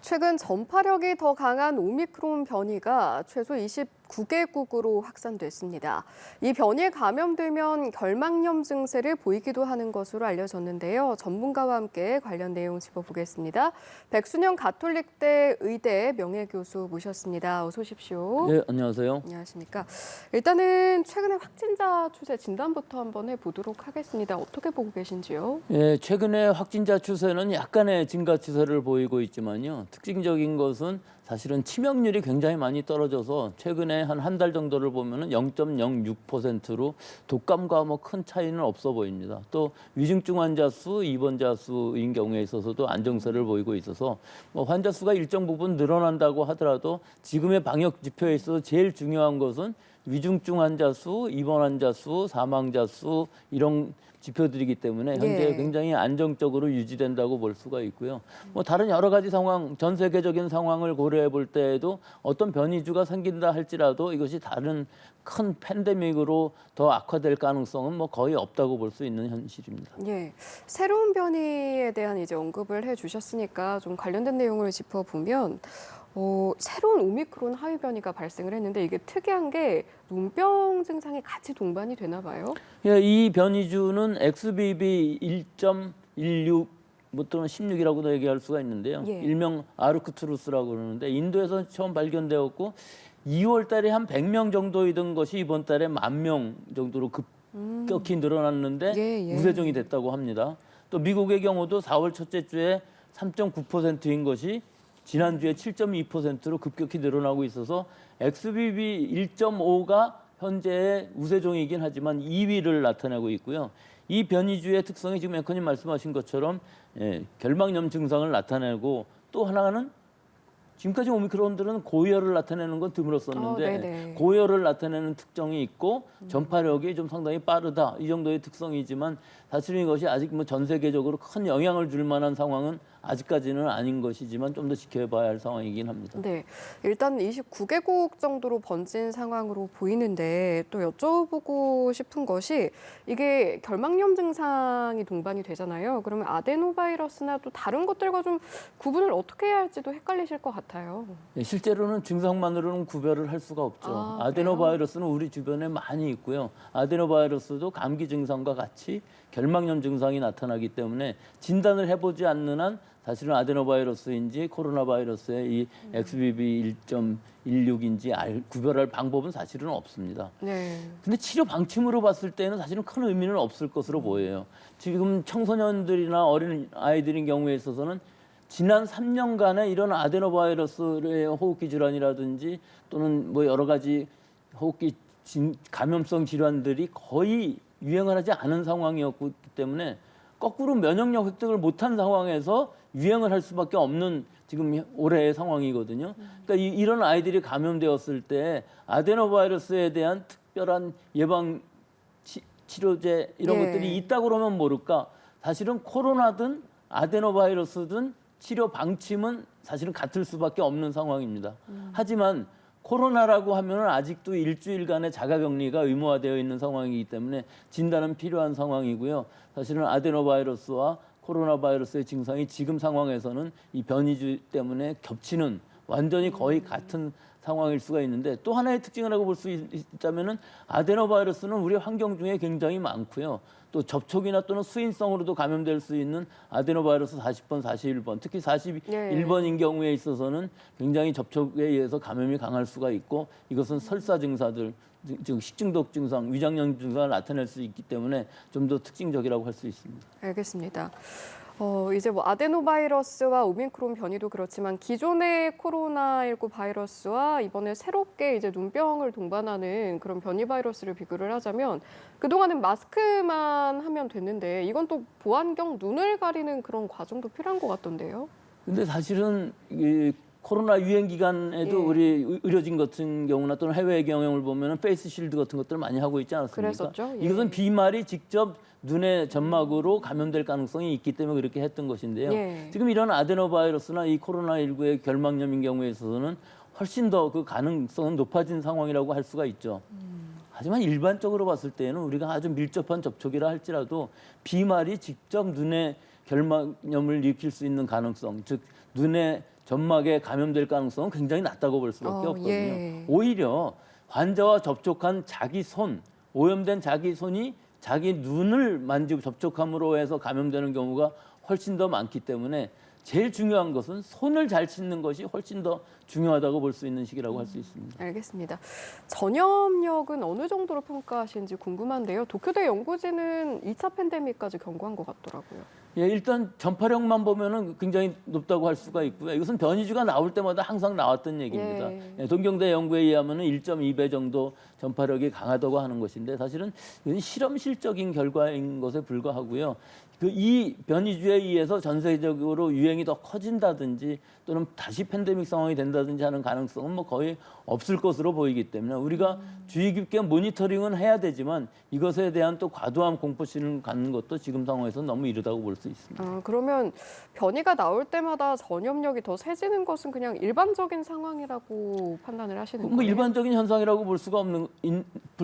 최근 전파력이 더 강한 오미크론 변이가 최소 29개국으로 확산됐습니다. 이 변이에 감염되면 결막염 증세를 보이기도 하는 것으로 알려졌는데요. 전문가와 함께 관련 내용 짚어보겠습니다. 백순영 가톨릭대 의대 명예교수 모셨습니다. 어서 오십시오. 네, 안녕하세요. 안녕하십니까. 일단은 최근의 확진자 추세 진단부터 한번 해보도록 하겠습니다. 어떻게 보고 계신지요? 예, 최근에 확진자 추세는 약간의 증가 추세를 보이고 있지만요. 특징적인 것은 사실은 치명률이 굉장히 많이 떨어져서 최근에 한 달 정도를 보면은 0.06%로 독감과 뭐 큰 차이는 없어 보입니다. 또 위중증 환자 수, 입원자 수인 경우에 있어서도 안정세를 보이고 있어서 뭐 환자 수가 일정 부분 늘어난다고 하더라도 지금의 방역 지표에 있어서 제일 중요한 것은 위중증 환자 수, 입원 환자 수, 사망자 수 이런 지표들이기 때문에 현재 굉장히 안정적으로 유지된다고 볼 수가 있고요. 뭐 다른 여러 가지 상황, 전 세계적인 상황을 고려해 볼 때에도 어떤 변이주가 생긴다 할지라도 이것이 다른 큰 팬데믹으로 더 악화될 가능성은 뭐 거의 없다고 볼 수 있는 현실입니다. 예, 새로운 변이에 대한 이제 언급을 해주셨으니까 좀 관련된 내용을 짚어보면 새로운 오미크론 하위 변이가 발생을 했는데 이게 특이한 게 눈병 증상이 같이 동반이 되나 봐요. 예, 이 변이주는 XBB 1.16 뭐 또는 16이라고도 얘기할 수가 있는데요. 예. 일명 아르크투루스라고 그러는데 인도에서 처음 발견되었고 2월 달에 한 100명 정도이던 것이 이번 달에 10,000명 정도로 급격히 늘어났는데 무세종이 됐다고 합니다. 또 미국의 경우도 4월 첫째 주에 3.9%인 것이 지난주에 7.2%로 급격히 늘어나고 있어서 XBB 1.5가 현재의 우세종이긴 하지만 2위를 나타내고 있고요. 이 변이주의 특성이 지금 앵커님 말씀하신 것처럼 결막염 증상을 나타내고 또 하나는 지금까지 오미크론들은 고열을 나타내는 건 드물었었는데 고열을 나타내는 특성이 있고 전파력이 좀 상당히 빠르다 이 정도의 특성이지만 사실은 이것이 아직 뭐 전 세계적으로 큰 영향을 줄 만한 상황은 아직까지는 아닌 것이지만 좀 더 지켜봐야 할 상황이긴 합니다. 네, 일단 29개국 정도로 번진 상황으로 보이는데 또 여쭤보고 싶은 것이 이게 결막염 증상이 동반이 되잖아요. 그러면 아데노바이러스나 또 다른 것들과 좀 구분을 어떻게 해야 할지도 헷갈리실 것 같아요. 네, 실제로는 증상만으로는 구별을 할 수가 없죠. 아데노바이러스는 우리 주변에 많이 있고요. 아데노바이러스도 감기 증상과 같이 결막염 증상이 나타나기 때문에 진단을 해보지 않는 한 사실은 아데노바이러스인지 코로나 바이러스의 이 XBB 1.16인지 구별할 방법은 사실은 없습니다. 근데 치료 방침으로 봤을 때는 사실은 큰 의미는 없을 것으로 보여요. 지금 청소년들이나 어린 아이들인 경우에 있어서는 지난 3년간의 이런 아데노바이러스의 호흡기 질환이라든지 또는 뭐 여러 가지 호흡기 감염성 질환들이 거의 유행을 하지 않은 상황이었기 때문에 거꾸로 면역력 획득을 못한 상황에서 유행을 할 수밖에 없는 지금 올해의 상황이거든요. 그러니까 이런 아이들이 감염되었을 때 아데노바이러스에 대한 특별한 예방 치료제 이런 것들이 있다고 그러면 모를까. 사실은 코로나든 아데노바이러스든 치료 방침은 사실은 같을 수밖에 없는 상황입니다. 하지만 코로나라고 하면 아직도 일주일간의 자가격리가 의무화되어 있는 상황이기 때문에 진단은 필요한 상황이고요. 사실은 아데노바이러스와 코로나 바이러스의 증상이 지금 상황에서는 이 변이주 때문에 겹치는 완전히 거의 같은 상황일 수가 있는데 또 하나의 특징이라고 볼 수 있다면은 아데노바이러스는 우리 환경 중에 굉장히 많고요. 또 접촉이나 또는 수인성으로도 감염될 수 있는 아데노바이러스 40번, 41번, 특히 41번인 경우에 있어서는 굉장히 접촉에 의해서 감염이 강할 수가 있고 이것은 설사 증사들, 즉 식중독 증상, 위장염 증상을 나타낼 수 있기 때문에 좀 더 특징적이라고 할 수 있습니다. 알겠습니다. 이제 뭐 아데노바이러스와 오미크론 변이도 그렇지만 기존의 코로나19 바이러스와 이번에 새롭게 이제 눈병을 동반하는 그런 변이 바이러스를 비교를 하자면 그동안은 마스크만 하면 됐는데 이건 또 보안경 눈을 가리는 그런 과정도 필요한 것 같던데요. 근데 사실은 이 코로나 유행 기간에도 우리 의료진 같은 경우나 또는 해외의 경험을 보면 페이스 실드 같은 것들을 많이 하고 있지 않았습니까? 그랬었죠. 이것은 비말이 직접 눈의 점막으로 감염될 가능성이 있기 때문에 그렇게 했던 것인데요. 지금 이런 아데노바이러스나 이 코로나19의 결막염인 경우에 있어서는 훨씬 더 그 가능성은 높아진 상황이라고 할 수가 있죠. 하지만 일반적으로 봤을 때는 우리가 아주 밀접한 접촉이라 할지라도 비말이 직접 눈에 결막염을 일으킬 수 있는 가능성, 즉 눈에 점막에 감염될 가능성은 굉장히 낮다고 볼 수밖에 없거든요. 예. 오히려 환자와 접촉한 자기 손, 오염된 자기 손이 자기 눈을 만지고 접촉함으로 해서 감염되는 경우가 훨씬 더 많기 때문에 제일 중요한 것은 손을 잘 씻는 것이 훨씬 더 중요하다고 볼 수 있는 시기라고 할 수 있습니다. 알겠습니다. 전염력은 어느 정도로 평가하시는지 궁금한데요. 도쿄대 연구진은 2차 팬데믹까지 경고한 것 같더라고요. 예, 일단 전파력만 보면은 굉장히 높다고 할 수가 있고요. 이것은 변이주가 나올 때마다 항상 나왔던 얘기입니다. 예. 예, 동경대 연구에 의하면은 1.2배 정도 전파력이 강하다고 하는 것인데 사실은 이건 실험실적인 결과인 것에 불과하고요. 이 변이주에 의해서 전 세계적으로 유행이 더 커진다든지 또는 다시 팬데믹 상황이 된다든지 하는 가능성은 뭐 거의 없을 것으로 보이기 때문에 우리가 주의 깊게 모니터링은 해야 되지만 이것에 대한 또 과도한 공포심을 갖는 것도 지금 상황에서 너무 이르다고 볼 수 있습니다. 그러면 변이가 나올 때마다 전염력이 더 세지는 것은 그냥 일반적인 상황이라고 판단을 하시는 거예요? 뭐 일반적인 현상이라고 볼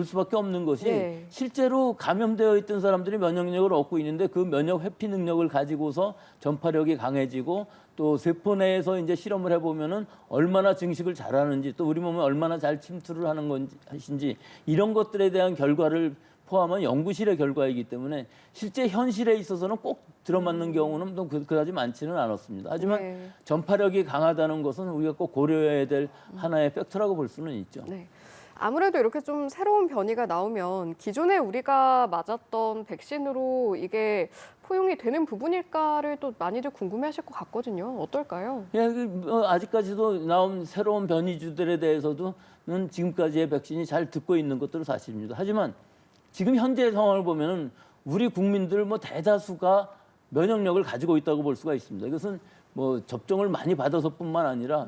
수밖에 없는 것이 예. 실제로 감염되어 있던 사람들이 면역력을 얻고 있는데 그 면역 회피 능력을 가지고서 전파력이 강해지고 또 세포 내에서 이제 실험을 해보면은 얼마나 증식을 잘하는지 또 우리 몸에 얼마나 잘 침투를 하는 것인지 이런 것들에 대한 결과를 포함한 연구실의 결과이기 때문에 실제 현실에 있어서는 꼭 들어맞는 경우는 또 그다지 많지는 않았습니다. 하지만 네. 전파력이 강하다는 것은 우리가 꼭 고려해야 될 하나의 팩터라고 볼 수는 있죠. 네. 아무래도 이렇게 좀 새로운 변이가 나오면 기존에 우리가 맞았던 백신으로 이게 포용이 되는 부분일까를 또 많이들 궁금해하실 것 같거든요. 어떨까요? 예, 아직까지도 나온 새로운 변이주들에 대해서도 지금까지의 백신이 잘 듣고 있는 것들은 사실입니다. 하지만 지금 현재 상황을 보면은 우리 국민들 뭐 대다수가 면역력을 가지고 있다고 볼 수가 있습니다. 이것은 뭐 접종을 많이 받아서뿐만 아니라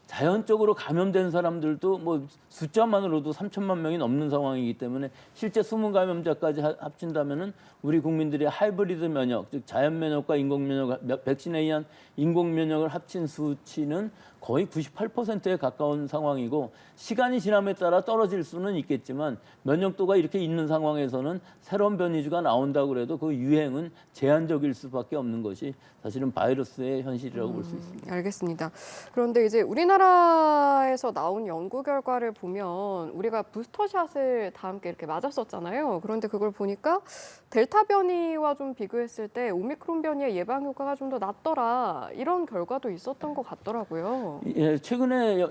자연적으로 감염된 사람들도 뭐 숫자만으로도 3천만 명이 넘는 상황이기 때문에 실제 숨은 감염자까지 합친다면은 우리 국민들의 하이브리드 면역, 즉 자연 면역과 인공 면역, 백신에 의한 인공 면역을 합친 수치는 거의 98%에 가까운 상황이고 시간이 지남에 따라 떨어질 수는 있겠지만 면역도가 이렇게 있는 상황에서는 새로운 변이주가 나온다고 그래도 그 유행은 제한적일 수밖에 없는 것이 사실은 바이러스의 현실이라고 볼 수 있습니다. 알겠습니다. 그런데 이제 우리나라에서 나온 연구 결과를 보면 우리가 부스터샷을 다 함께 이렇게 맞았었잖아요. 그런데 그걸 보니까 델타 변이와 좀 비교했을 때 오미크론 변이의 예방 효과가 좀 더 낮더라. 이런 결과도 있었던 것 같더라고요. 예, 최근에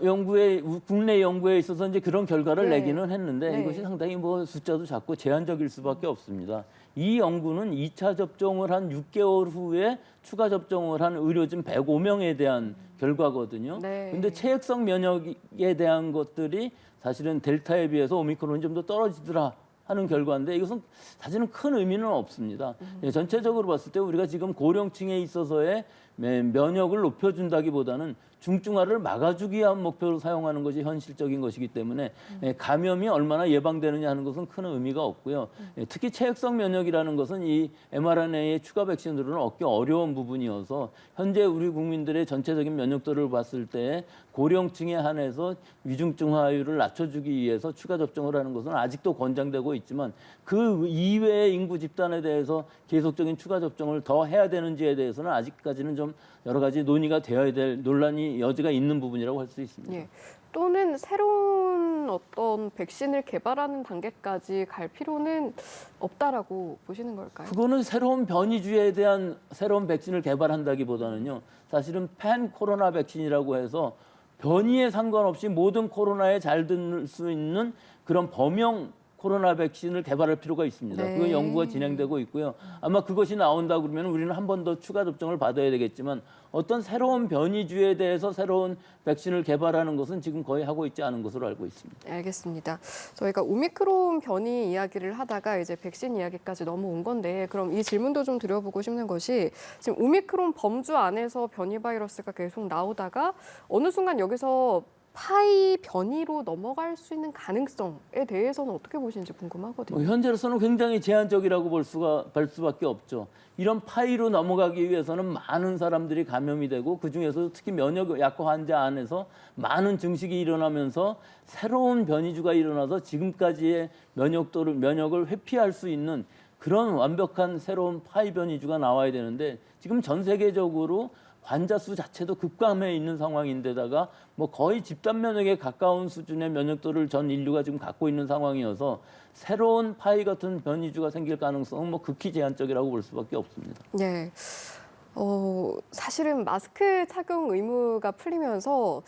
국내 연구에 있어서 이제 그런 결과를 네. 내기는 했는데 네. 이것이 상당히 뭐 숫자도 작고 제한적일 수밖에 없습니다. 이 연구는 2차 접종을 한 6개월 후에 추가 접종을 한 의료진 105명에 대한 결과거든요. 네. 근데 체액성 면역에 대한 것들이 사실은 델타에 비해서 오미크론이 좀 더 떨어지더라 하는 결과인데 이것은 사실은 큰 의미는 없습니다. 예, 전체적으로 봤을 때 우리가 지금 고령층에 있어서의 면역을 높여준다기보다는 중증화를 막아주기 위한 목표로 사용하는 것이 현실적인 것이기 때문에 감염이 얼마나 예방되느냐 하는 것은 큰 의미가 없고요. 특히 체액성 면역이라는 것은 이 mRNA의 추가 백신으로는 얻기 어려운 부분이어서 현재 우리 국민들의 전체적인 면역도를 봤을 때 고령층에 한해서 위중증화율을 낮춰주기 위해서 추가 접종을 하는 것은 아직도 권장되고 있지만 그 이외의 인구 집단에 대해서 계속적인 추가 접종을 더 해야 되는지에 대해서는 아직까지는 좀 여러 가지 논의가 되어야 될 논란이 여지가 있는 부분이라고 할 수 있습니다. 예. 또는 새로운 어떤 백신을 개발하는 단계까지 갈 필요는 없다라고 보시는 걸까요? 그거는 새로운 변이주에 대한 새로운 백신을 개발한다기보다는요. 사실은 팬 코로나 백신이라고 해서 변이에 상관없이 모든 코로나에 잘 들 수 있는 그런 범용 코로나 백신을 개발할 필요가 있습니다. 네. 그 연구가 진행되고 있고요. 아마 그것이 나온다 그러면 우리는 한 번 더 추가 접종을 받아야 되겠지만 어떤 새로운 변이주에 대해서 새로운 백신을 개발하는 것은 지금 거의 하고 있지 않은 것으로 알고 있습니다. 알겠습니다. 저희가 오미크론 변이 이야기를 하다가 이제 백신 이야기까지 넘어온 건데 그럼 이 질문도 좀 드려보고 싶는 것이 지금 오미크론 범주 안에서 변이 바이러스가 계속 나오다가 어느 순간 여기서 파이 변이로 넘어갈 수 있는 가능성에 대해서는 어떻게 보시는지 궁금하거든요. 현재로서는 굉장히 제한적이라고 볼 수밖에 없죠. 이런 파이로 넘어가기 위해서는 많은 사람들이 감염이 되고 그중에서도 특히 면역 약화 환자 안에서 많은 증식이 일어나면서 새로운 변이주가 일어나서 지금까지의 면역을 회피할 수 있는 그런 완벽한 새로운 파이 변이주가 나와야 되는데 지금 전 세계적으로 환자 수 자체도 급감해 있는 상황인데다가 뭐 거의 집단 면역에 가까운 수준의 면역도를 전 인류가 지금 갖고 있는 상황이어서 새로운 파이 같은 변이주가 생길 가능성은 뭐 극히 제한적이라고 볼 수밖에 없습니다. 네. 사실은 마스크 착용 의무가 풀리면서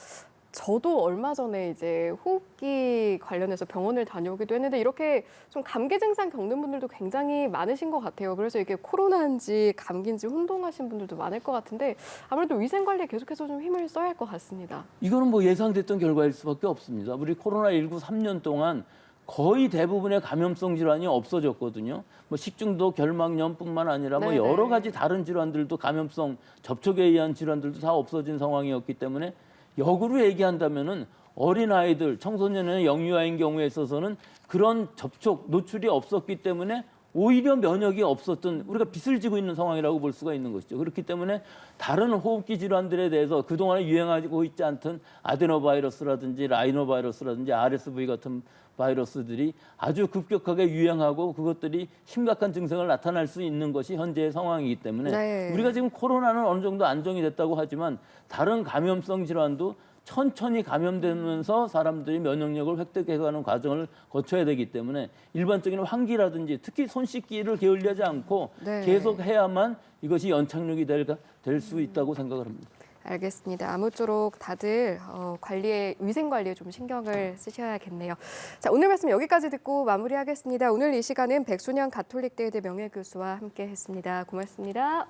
저도 얼마 전에 이제 호흡기 관련해서 병원을 다녀오기도 했는데 이렇게 좀 감기 증상 겪는 분들도 굉장히 많으신 것 같아요. 그래서 이게 코로나인지 감기인지 혼동하신 분들도 많을 것 같은데 아무래도 위생 관리에 계속해서 좀 힘을 써야 할 것 같습니다. 이거는 뭐 예상됐던 결과일 수밖에 없습니다. 우리 코로나19 3년 동안 거의 대부분의 감염성 질환이 없어졌거든요. 뭐 식중독, 결막염뿐만 아니라 뭐 네네. 여러 가지 다른 질환들도 감염성 접촉에 의한 질환들도 다 없어진 상황이었기 때문에 역으로 얘기한다면은 어린 아이들, 청소년의 영유아인 경우에 있어서는 그런 접촉, 노출이 없었기 때문에 오히려 면역이 없었던 우리가 빚을 지고 있는 상황이라고 볼 수가 있는 것이죠. 그렇기 때문에 다른 호흡기 질환들에 대해서 그동안에 유행하고 있지 않던 아데노바이러스라든지 라이노바이러스라든지 RSV 같은 바이러스들이 아주 급격하게 유행하고 그것들이 심각한 증상을 나타날 수 있는 것이 현재의 상황이기 때문에 네. 우리가 지금 코로나는 어느 정도 안정이 됐다고 하지만 다른 감염성 질환도 천천히 감염되면서 사람들이 면역력을 획득해가는 과정을 거쳐야 되기 때문에 일반적인 환기라든지 특히 손 씻기를 게을리하지 않고 네. 계속 해야만 이것이 연착륙이 될 수 있다고 생각을 합니다. 알겠습니다. 아무쪼록 다들 위생 관리에 좀 신경을 쓰셔야겠네요. 자, 오늘 말씀 여기까지 듣고 마무리하겠습니다. 오늘 이 시간은 백순영 가톨릭대의대 명예교수와 함께했습니다. 고맙습니다.